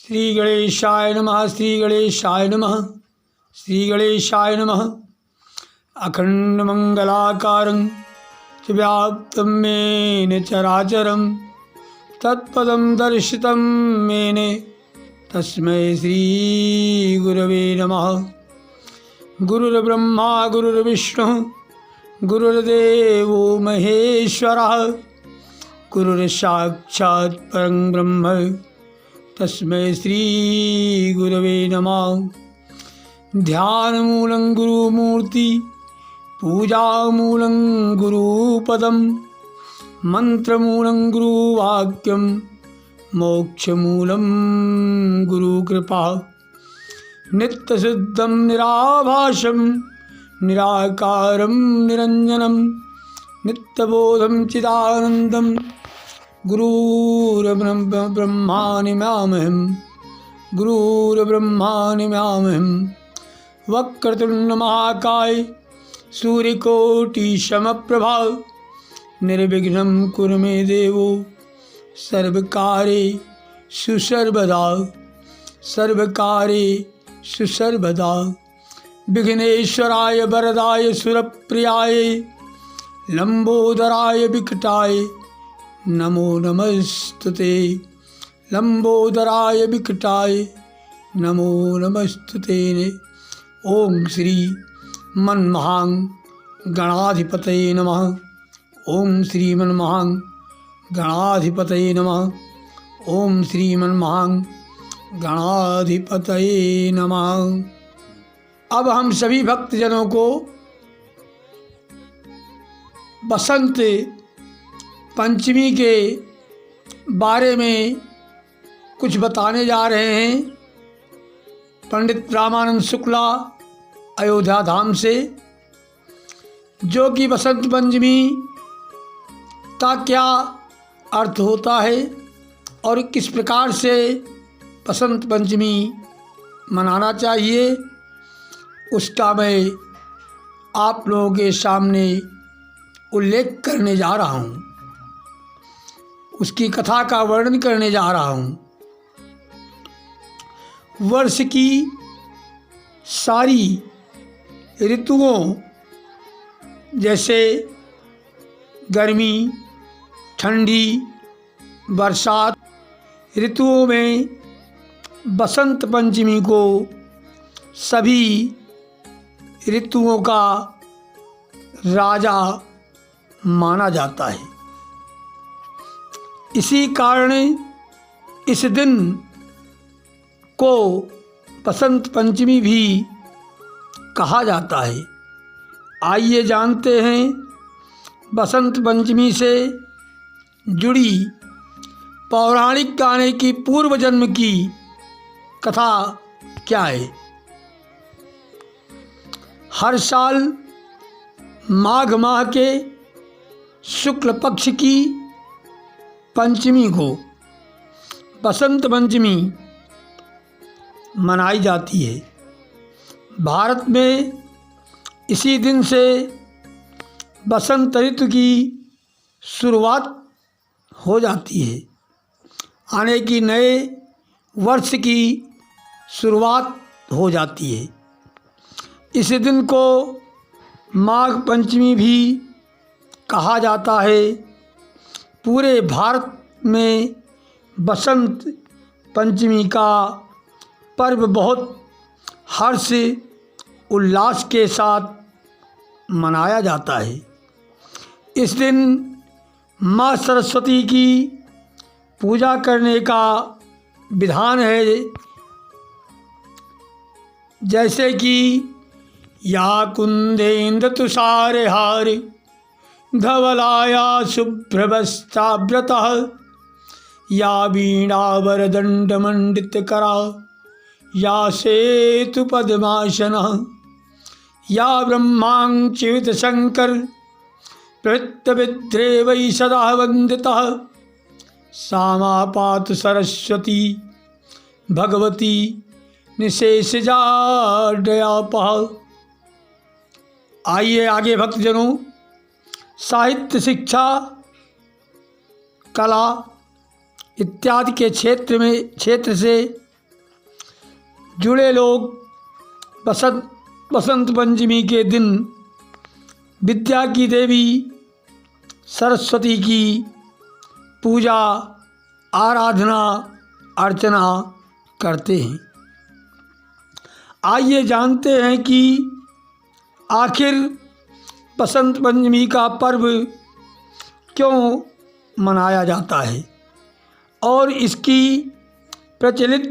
श्री गणेशाय नमः। श्री गणेशाय नमः। श्री गणेशाय नमः। अखंड मंगलाकारं व्याप्तं मेन चराचरं तत्पदं दर्शितं मेने तस्मै श्री गुरवे नमः। गुरुर्ब्रह्मा गुरुर्विष्णु गुरुर्देवो महेश्वरः गुरुर्साक्षात् परं ब्रह्म तस्मै श्री गुरवे नमः। ध्यानमूलं गुरुमूर्ति पूजामूलं गुरुपदं मंत्रमूलं गुरुवाक्यं मोक्षमूलं गुरुकृपा। नित्यसिद्धं निराभासं निराकारं निरञ्जनं नित्यबोधं चिदानन्दं गुरुर्ब्रह्मानिमामहं गुरुर्ब्रह्मानिमामहं। वक्रतुण्डमहाकाय सूर्यकोटिसमप्रभा निर्विघ्नं कुरु मे देवो सर्वकार्येषु सर्वदा। सर्वकार्येषु सर्वदा। विघ्नेश्वराय वरदाय सुरप्रियाय लंबोदराय विकटाय नमो नमस्तुते। लंबोदराय विकटाय नमो नमस्तुते। ओम श्री मनमहां गणाधिपतये नमः। ओम श्री मनमहां गणाधिपतये नमः। ओम श्री मनमहां गणाधिपतये नमः। अब हम सभी भक्तजनों को बसंत पंचमी के बारे में कुछ बताने जा रहे हैं। पंडित रामानंद शुक्ला अयोध्या धाम से, जो कि बसंत पंचमी का क्या अर्थ होता है और किस प्रकार से बसंत पंचमी मनाना चाहिए, उसका मैं आप लोगों के सामने उल्लेख करने जा रहा हूँ। उसकी कथा का वर्णन करने जा रहा हूँ। वर्ष की सारी ऋतुओं जैसे गर्मी, ठंडी, बरसात ऋतुओं में बसंत पंचमी को सभी ऋतुओं का राजा माना जाता है। इसी कारण इस दिन को बसंत पंचमी भी कहा जाता है। आइए जानते हैं बसंत पंचमी से जुड़ी पौराणिक गाने की पूर्व जन्म की कथा क्या है। हर साल माघ माह के शुक्ल पक्ष की पंचमी को बसंत पंचमी मनाई जाती है। भारत में इसी दिन से बसंत ऋतु की शुरुआत हो जाती है। आने की नए वर्ष की शुरुआत हो जाती है। इस दिन को माघ पंचमी भी कहा जाता है। पूरे भारत में बसंत पंचमी का पर्व बहुत हर्ष उल्लास के साथ मनाया जाता है। इस दिन माँ सरस्वती की पूजा करने का विधान है, जैसे कि या कुंदेन्द्र तुषारहार धवलाया शुभ्रवस्त्राव्रतः या वीणावरदण्डमण्डितकरा या सेतु पद्मासनः या ब्रह्माच्युतशङ्कर प्रवृत्तविद्रे वै सदा वन्दितः सा मा पातु सरस्वती भगवती निशेषजाड्यापः। आइए आगे भक्तजनों, साहित्य, शिक्षा, कला इत्यादि के क्षेत्र से जुड़े लोग बसंत पंचमी के दिन विद्या की देवी सरस्वती की पूजा आराधना अर्चना करते हैं। आइए जानते हैं कि आखिर बसंत पंचमी का पर्व क्यों मनाया जाता है और इसकी प्रचलित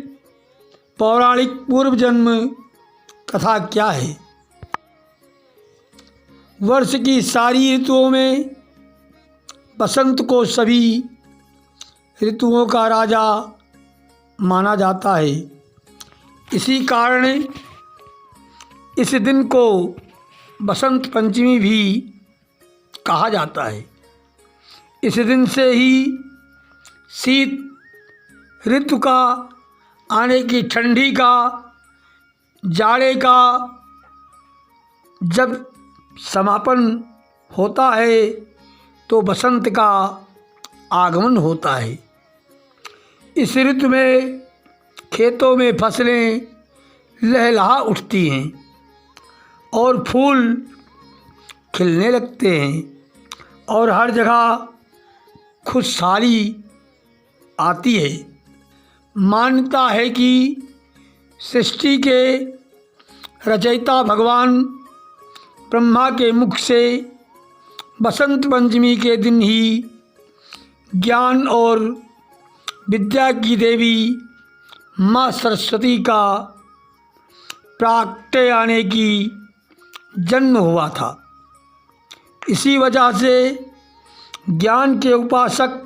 पौराणिक पूर्व जन्म कथा क्या है। वर्ष की सारी ऋतुओं में बसंत को सभी ऋतुओं का राजा माना जाता है। इसी कारण इस दिन को बसंत पंचमी भी कहा जाता है। इस दिन से ही शीत ऋतु का आने की, ठंडी का, जाड़े का जब समापन होता है तो बसंत का आगमन होता है। इस ऋतु में खेतों में फसलें लहलहा उठती हैं और फूल खिलने लगते हैं और हर जगह खुशहाली आती है। मान्यता है कि सृष्टि के रचयिता भगवान ब्रह्मा के मुख से बसंत पंचमी के दिन ही ज्ञान और विद्या की देवी माँ सरस्वती का प्राकट्य आने की जन्म हुआ था। इसी वजह से ज्ञान के उपासक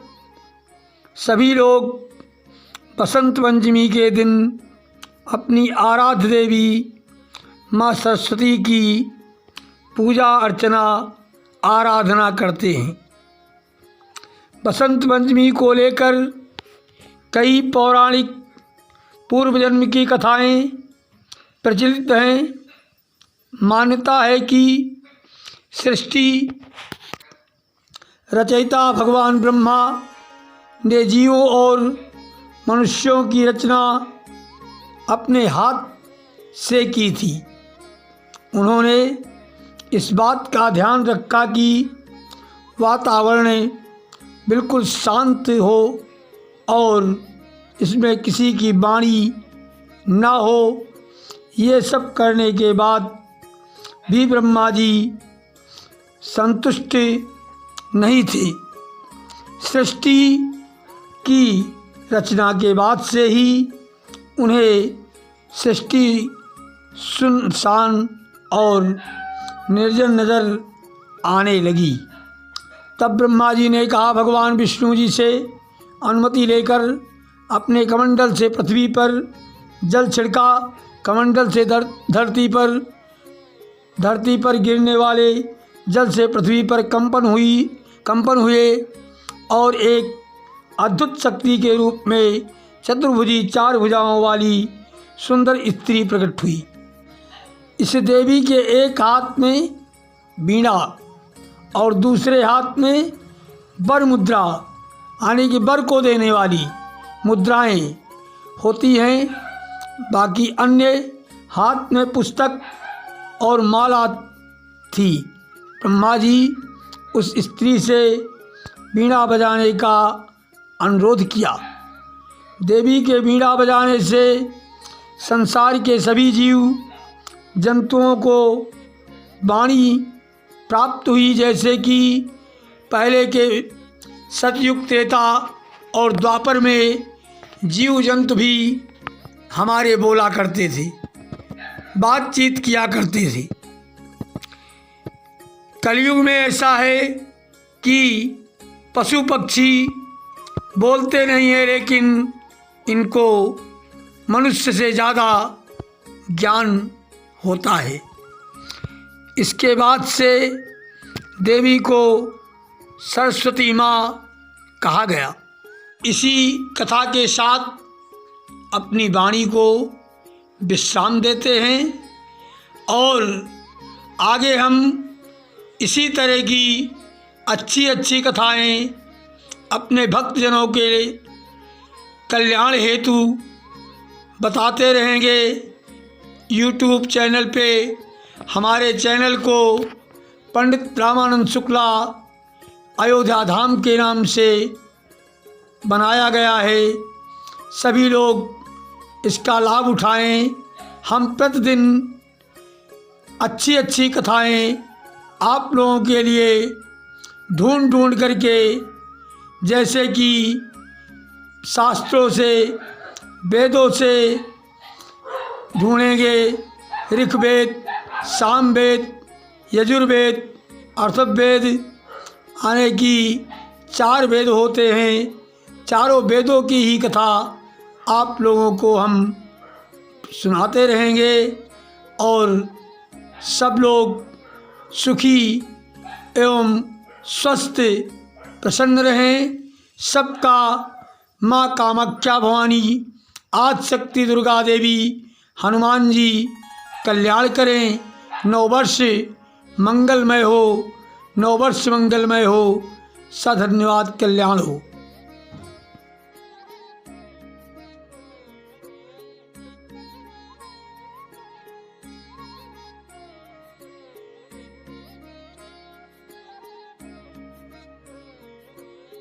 सभी लोग बसंत पंचमी के दिन अपनी आराध्य देवी माँ सरस्वती की पूजा अर्चना आराधना करते हैं। बसंत पंचमी को लेकर कई पौराणिक पूर्व जन्म की कथाएं प्रचलित हैं। मान्यता है कि सृष्टि रचयिता भगवान ब्रह्मा ने जीवों और मनुष्यों की रचना अपने हाथ से की थी। उन्होंने इस बात का ध्यान रखा कि वातावरण बिल्कुल शांत हो और इसमें किसी की वाणी ना हो। ये सब करने के बाद भी ब्रह्मा जी संतुष्ट नहीं थे। सृष्टि की रचना के बाद से ही उन्हें सृष्टि सुनसान और निर्जन नज़र आने लगी। तब ब्रह्मा जी ने कहा, भगवान विष्णु जी से अनुमति लेकर अपने कमंडल से पृथ्वी पर जल छिड़का। कमंडल से धरती पर गिरने वाले जल से पृथ्वी पर कंपन हुए और एक अद्भुत शक्ति के रूप में चतुर्भुजी 4 भुजाओं वाली सुंदर स्त्री प्रकट हुई। इस देवी के एक हाथ में वीणा और दूसरे हाथ में वर मुद्रा, यानी कि वर को देने वाली मुद्राएं होती हैं। बाकी अन्य हाथ में पुस्तक और माला थी। ब्रह्मा जी उस स्त्री से वीणा बजाने का अनुरोध किया। देवी के वीणा बजाने से संसार के सभी जीव जंतुओं को वाणी प्राप्त हुई, जैसे कि पहले के सतयुग, त्रेता और द्वापर में जीव जंतु भी हमारे बोला करते थे, बातचीत किया करते थे। कलयुग में ऐसा है कि पशु पक्षी बोलते नहीं हैं, लेकिन इनको मनुष्य से ज़्यादा ज्ञान होता है। इसके बाद से देवी को सरस्वती माँ कहा गया। इसी कथा के साथ अपनी वाणी को विश्राम देते हैं और आगे हम इसी तरह की अच्छी अच्छी कथाएं अपने भक्तजनों के कल्याण हेतु बताते रहेंगे यूट्यूब चैनल पे। हमारे चैनल को पंडित रामानंद शुक्ला अयोध्या धाम के नाम से बनाया गया है। सभी लोग इसका लाभ उठाएं। हम प्रतिदिन अच्छी अच्छी कथाएं आप लोगों के लिए ढूंढ करके, जैसे कि शास्त्रों से, वेदों से ढूंढेंगे। ऋग्वेद, सामवेद, यजुर्वेद, अथर्ववेद यानी कि 4 वेद होते हैं। चारों वेदों की ही कथा आप लोगों को हम सुनाते रहेंगे और सब लोग सुखी एवं स्वस्थ प्रसन्न रहें। सबका माँ कामाख्या भवानी, आदिशक्ति दुर्गा देवी, हनुमान जी कल्याण करें। नववर्ष मंगलमय हो, नववर्ष मंगलमय हो। धन्यवाद। कल्याण हो।